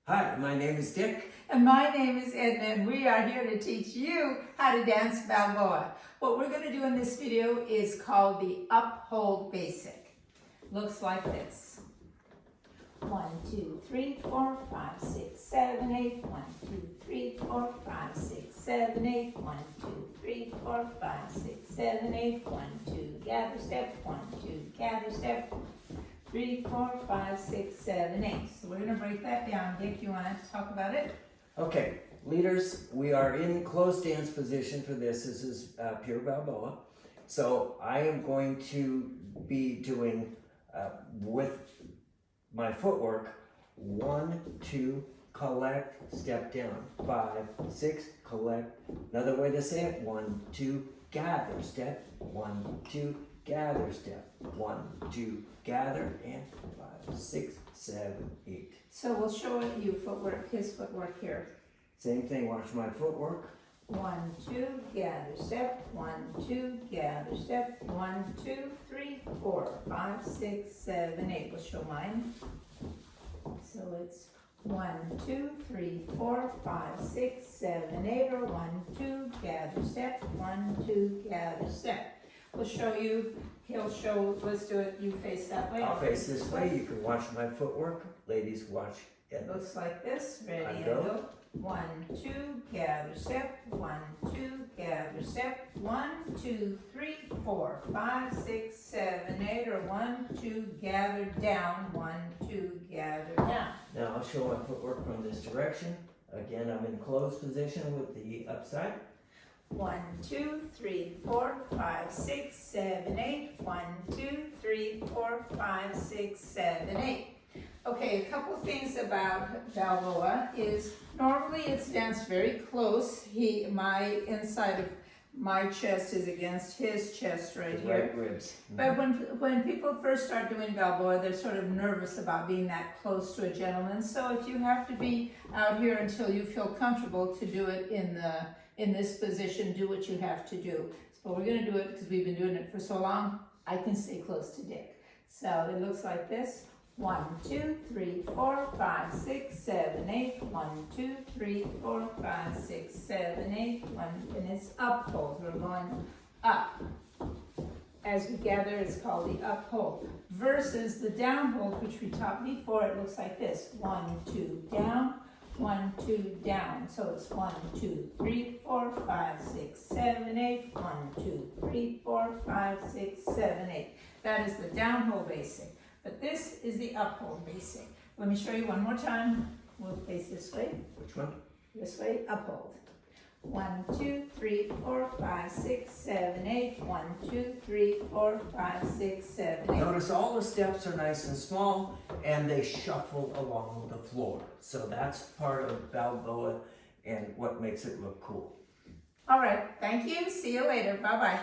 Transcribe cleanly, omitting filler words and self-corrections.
Hi, my name is Dick. And my name is Edna, and we are here to teach you how to dance Balboa. What we're going to do in this video is called the Uphold Basic. Looks like this. 1, 2, 3, 4, 5, 6, 7, 8. 1, 2, 3, 4, 5, 6, 7, 8. 1, 2, 3, 4, 5, 6, 7, 8. 1, 2, gather step. 1, 2, gather step. 3, 4, 5, 6, 7, 8. So we're going to break that down. Dick, you want to talk about it? Okay, leaders, we are in closed dance position for this. This is Pure Balboa. So I am going to be doing with my footwork 1, 2, collect, step down. 5, 6, collect. Another way to say it, 1, 2, gather, step. 1, 2, gather, step. 1, 2, gather, and 5, 6, 7, 8. So we'll show you footwork, his footwork here. Same thing, watch my footwork. 1, 2, gather step. 1, 2, gather step. 1, 2, 3, 4, 5, 6, 7, 8. We'll show mine. So it's 1, 2, 3, 4, 5, 6, 7, 8, or 1, 2, gather step. 1, 2, gather step. We'll show you, he'll show, let's do it, you face that way. I'll face this way, you can watch my footwork. Ladies, watch it. Looks like this, ready I and go. go. 1, 2, gather step. 1, 2, gather step. 1, 2, 3, 4, 5, 6, 7, 8, or 1, 2, gather down. 1, 2, gather down. Now I'll show my footwork from this direction. Again, I'm in closed position with the upside. 1, 2, 3, 4, 5, 6, 7, 8. 1, 2, 3, 4, 5, 6, 7, 8. Okay, a couple things about Balboa is normally it's danced very close. My inside of my chest is against his chest right here. Right ribs. But when people first start doing Balboa, they're sort of nervous about being that close to a gentleman. So if you have to be out here until you feel comfortable to do it in this position, do what you have to do. So we're going to do it because we've been doing it for so long. I can stay close to Dick. So it looks like this. 1, 2, 3, 4, 5, 6, 7, 8. 1, 2, 3, 4, 5, 6, 7, 8. 1, and it's uphold. We're going up. As we gather, it's called the uphold. Versus the downhold, which we taught before, it looks like this. 1, 2, down. 1, 2, down. So it's 1, 2, 3, 4, 5, 6, 7, 8. 1, 2, 3, 4, 5, 6, 7, 8. That is the downhold basic. But this is the uphold basic. Let me show you one more time. We'll face this way. Which one? This way, uphold. 1, 2, 3, 4, 5, 6, 7, 8. 1, 2, 3, 4, 5, 6, 7, 8. Notice all the steps are nice and small and they shuffle along the floor. So that's part of Balboa and what makes it look cool. All right, thank you. See you later. Bye-bye.